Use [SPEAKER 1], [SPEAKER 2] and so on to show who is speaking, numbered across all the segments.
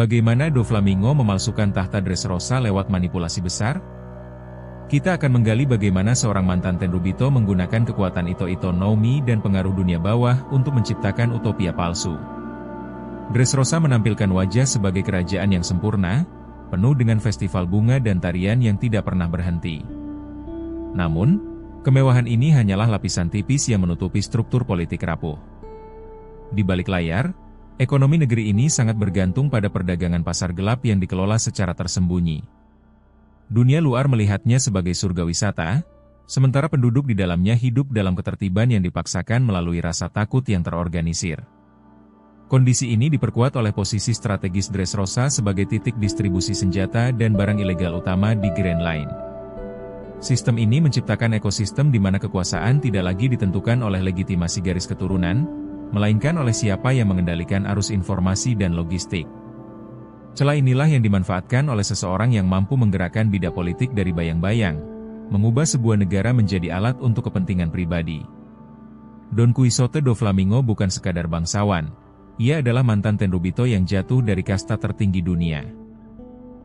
[SPEAKER 1] Bagaimana Doflamingo memalsukan tahta Dressrosa lewat manipulasi besar? Kita akan menggali bagaimana seorang mantan Tenryubito menggunakan kekuatan Ito-Ito no Mi dan pengaruh dunia bawah untuk menciptakan utopia palsu. Dressrosa menampilkan wajah sebagai kerajaan yang sempurna, penuh dengan festival bunga dan tarian yang tidak pernah berhenti. Namun, kemewahan ini hanyalah lapisan tipis yang menutupi struktur politik rapuh. Di balik layar, ekonomi negeri ini sangat bergantung pada perdagangan pasar gelap yang dikelola secara tersembunyi. Dunia luar melihatnya sebagai surga wisata, sementara penduduk di dalamnya hidup dalam ketertiban yang dipaksakan melalui rasa takut yang terorganisir. Kondisi ini diperkuat oleh posisi strategis Dressrosa sebagai titik distribusi senjata dan barang ilegal utama di Grand Line. Sistem ini menciptakan ekosistem di mana kekuasaan tidak lagi ditentukan oleh legitimasi garis keturunan, melainkan oleh siapa yang mengendalikan arus informasi dan logistik. Celah inilah yang dimanfaatkan oleh seseorang yang mampu menggerakkan bidak politik dari bayang-bayang, mengubah sebuah negara menjadi alat untuk kepentingan pribadi. Don Quixote Doflamingo bukan sekadar bangsawan, ia adalah mantan Tenryubito yang jatuh dari kasta tertinggi dunia.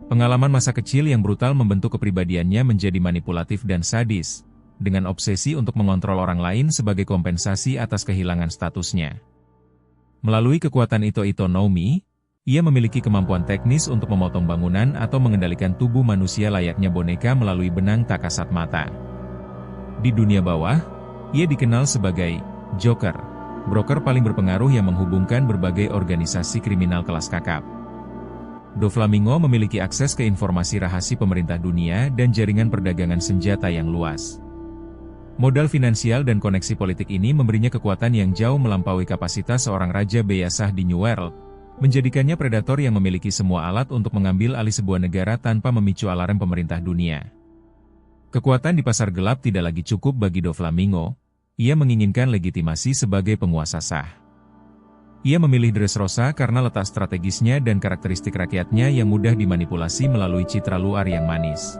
[SPEAKER 1] Pengalaman masa kecil yang brutal membentuk kepribadiannya menjadi manipulatif dan sadis, dengan obsesi untuk mengontrol orang lain sebagai kompensasi atas kehilangan statusnya. Melalui kekuatan Ito-Ito no Mi, ia memiliki kemampuan teknis untuk memotong bangunan atau mengendalikan tubuh manusia layaknya boneka melalui benang tak kasat mata. Di dunia bawah, ia dikenal sebagai Joker, broker paling berpengaruh yang menghubungkan berbagai organisasi kriminal kelas kakap. Doflamingo memiliki akses ke informasi rahasia pemerintah dunia dan jaringan perdagangan senjata yang luas. Modal finansial dan koneksi politik ini memberinya kekuatan yang jauh melampaui kapasitas seorang Raja Beyasah di New World, menjadikannya predator yang memiliki semua alat untuk mengambil alih sebuah negara tanpa memicu alarm pemerintah dunia. Kekuatan di pasar gelap tidak lagi cukup bagi Doflamingo, ia menginginkan legitimasi sebagai penguasa sah. Ia memilih Dressrosa karena letak strategisnya dan karakteristik rakyatnya yang mudah dimanipulasi melalui citra luar yang manis.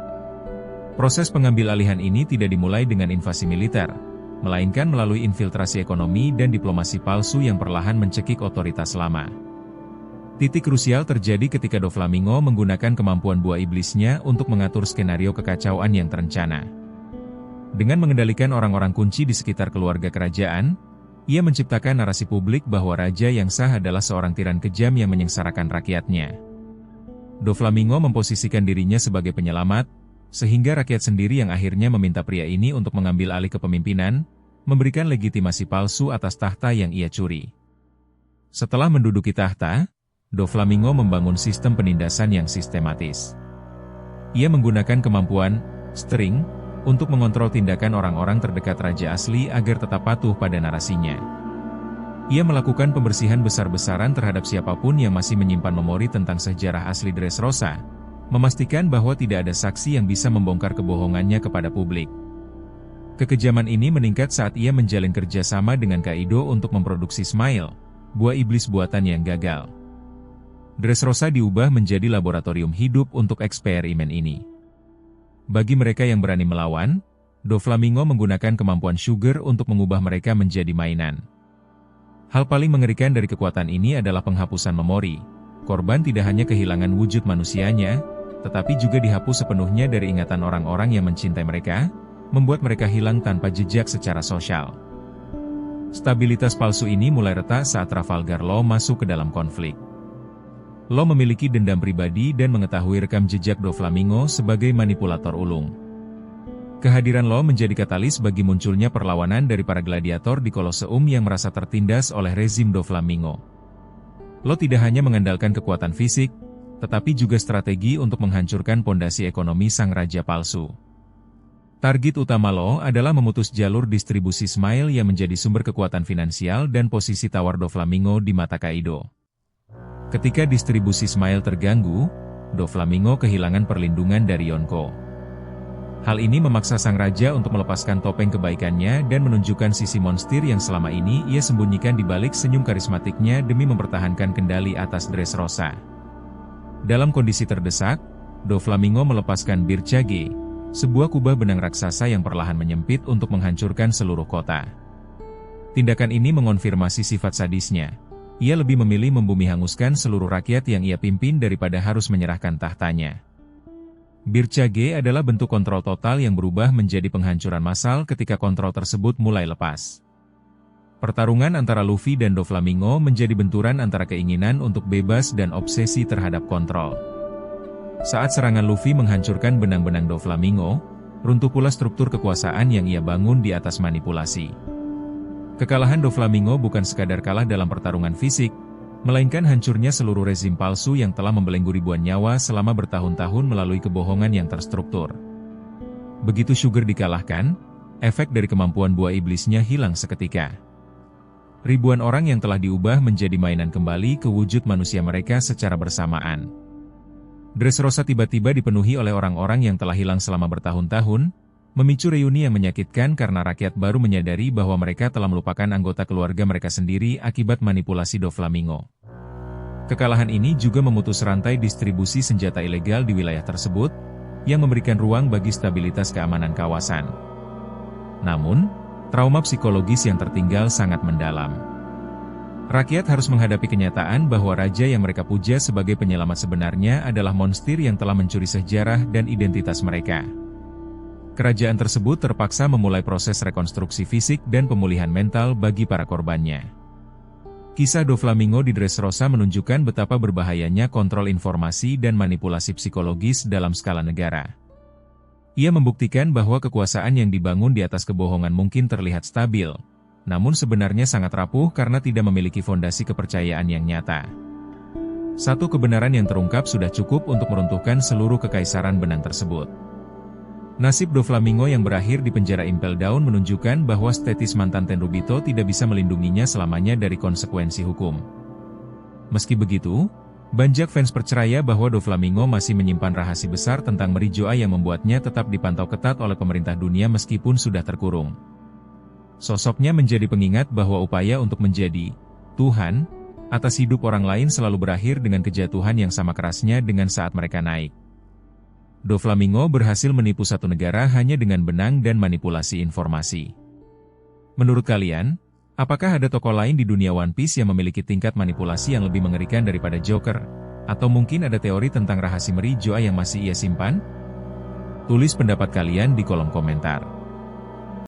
[SPEAKER 1] Proses pengambil alihan ini tidak dimulai dengan invasi militer, melainkan melalui infiltrasi ekonomi dan diplomasi palsu yang perlahan mencekik otoritas lama. Titik krusial terjadi ketika Doflamingo menggunakan kemampuan buah iblisnya untuk mengatur skenario kekacauan yang terencana. Dengan mengendalikan orang-orang kunci di sekitar keluarga kerajaan, ia menciptakan narasi publik bahwa raja yang sah adalah seorang tiran kejam yang menyengsarakan rakyatnya. Doflamingo memposisikan dirinya sebagai penyelamat, sehingga rakyat sendiri yang akhirnya meminta pria ini untuk mengambil alih kepemimpinan, memberikan legitimasi palsu atas tahta yang ia curi. Setelah menduduki tahta, Doflamingo membangun sistem penindasan yang sistematis. Ia menggunakan kemampuan string untuk mengontrol tindakan orang-orang terdekat raja asli agar tetap patuh pada narasinya. Ia melakukan pembersihan besar-besaran terhadap siapapun yang masih menyimpan memori tentang sejarah asli Dressrosa, memastikan bahwa tidak ada saksi yang bisa membongkar kebohongannya kepada publik. Kekejaman ini meningkat saat ia menjalin kerjasama dengan Kaido untuk memproduksi Smile, buah iblis buatan yang gagal. Dressrosa diubah menjadi laboratorium hidup untuk eksperimen ini. Bagi mereka yang berani melawan, Doflamingo menggunakan kemampuan Sugar untuk mengubah mereka menjadi mainan. Hal paling mengerikan dari kekuatan ini adalah penghapusan memori. Korban tidak hanya kehilangan wujud manusianya, tetapi juga dihapus sepenuhnya dari ingatan orang-orang yang mencintai mereka, membuat mereka hilang tanpa jejak secara sosial. Stabilitas palsu ini mulai retak saat Trafalgar Law masuk ke dalam konflik. Law memiliki dendam pribadi dan mengetahui rekam jejak Doflamingo sebagai manipulator ulung. Kehadiran Law menjadi katalis bagi munculnya perlawanan dari para gladiator di Koloseum yang merasa tertindas oleh rezim Doflamingo. Law tidak hanya mengandalkan kekuatan fisik, tetapi juga strategi untuk menghancurkan pondasi ekonomi sang raja palsu. Target utama Law adalah memutus jalur distribusi Smile yang menjadi sumber kekuatan finansial dan posisi tawar Doflamingo di mata Kaido. Ketika distribusi Smile terganggu, Doflamingo kehilangan perlindungan dari Yonko. Hal ini memaksa sang raja untuk melepaskan topeng kebaikannya dan menunjukkan sisi monstir yang selama ini ia sembunyikan di balik senyum karismatiknya demi mempertahankan kendali atas Dressrosa. Dalam kondisi terdesak, Doflamingo melepaskan Birchage, sebuah kubah benang raksasa yang perlahan menyempit untuk menghancurkan seluruh kota. Tindakan ini mengonfirmasi sifat sadisnya. Ia lebih memilih membumi hanguskan seluruh rakyat yang ia pimpin daripada harus menyerahkan tahtanya. Birchage adalah bentuk kontrol total yang berubah menjadi penghancuran massal ketika kontrol tersebut mulai lepas. Pertarungan antara Luffy dan Doflamingo menjadi benturan antara keinginan untuk bebas dan obsesi terhadap kontrol. Saat serangan Luffy menghancurkan benang-benang Doflamingo, runtuh pula struktur kekuasaan yang ia bangun di atas manipulasi. Kekalahan Doflamingo bukan sekadar kalah dalam pertarungan fisik, melainkan hancurnya seluruh rezim palsu yang telah membelenggu ribuan nyawa selama bertahun-tahun melalui kebohongan yang terstruktur. Begitu Sugar dikalahkan, efek dari kemampuan buah iblisnya hilang seketika. Ribuan orang yang telah diubah menjadi mainan kembali ke wujud manusia mereka secara bersamaan. Dressrosa tiba-tiba dipenuhi oleh orang-orang yang telah hilang selama bertahun-tahun, memicu reuni yang menyakitkan karena rakyat baru menyadari bahwa mereka telah melupakan anggota keluarga mereka sendiri akibat manipulasi Doflamingo. Kekalahan ini juga memutus rantai distribusi senjata ilegal di wilayah tersebut, yang memberikan ruang bagi stabilitas keamanan kawasan. Namun, trauma psikologis yang tertinggal sangat mendalam. Rakyat harus menghadapi kenyataan bahwa raja yang mereka puja sebagai penyelamat sebenarnya adalah monster yang telah mencuri sejarah dan identitas mereka. Kerajaan tersebut terpaksa memulai proses rekonstruksi fisik dan pemulihan mental bagi para korbannya. Kisah Doflamingo di Dressrosa menunjukkan betapa berbahayanya kontrol informasi dan manipulasi psikologis dalam skala negara. Ia membuktikan bahwa kekuasaan yang dibangun di atas kebohongan mungkin terlihat stabil, namun sebenarnya sangat rapuh karena tidak memiliki fondasi kepercayaan yang nyata. Satu kebenaran yang terungkap sudah cukup untuk meruntuhkan seluruh kekaisaran benang tersebut. Nasib Doflamingo yang berakhir di penjara Impel Down menunjukkan bahwa status mantan Tenryubito tidak bisa melindunginya selamanya dari konsekuensi hukum. Meski begitu, banyak fans percaya bahwa Doflamingo masih menyimpan rahasia besar tentang Mary Joa yang membuatnya tetap dipantau ketat oleh pemerintah dunia meskipun sudah terkurung. Sosoknya menjadi pengingat bahwa upaya untuk menjadi Tuhan atas hidup orang lain selalu berakhir dengan kejatuhan yang sama kerasnya dengan saat mereka naik. Doflamingo berhasil menipu satu negara hanya dengan benang dan manipulasi informasi. Menurut kalian, apakah ada tokoh lain di dunia One Piece yang memiliki tingkat manipulasi yang lebih mengerikan daripada Joker? Atau mungkin ada teori tentang rahasia Mary Joa yang masih ia simpan? Tulis pendapat kalian di kolom komentar.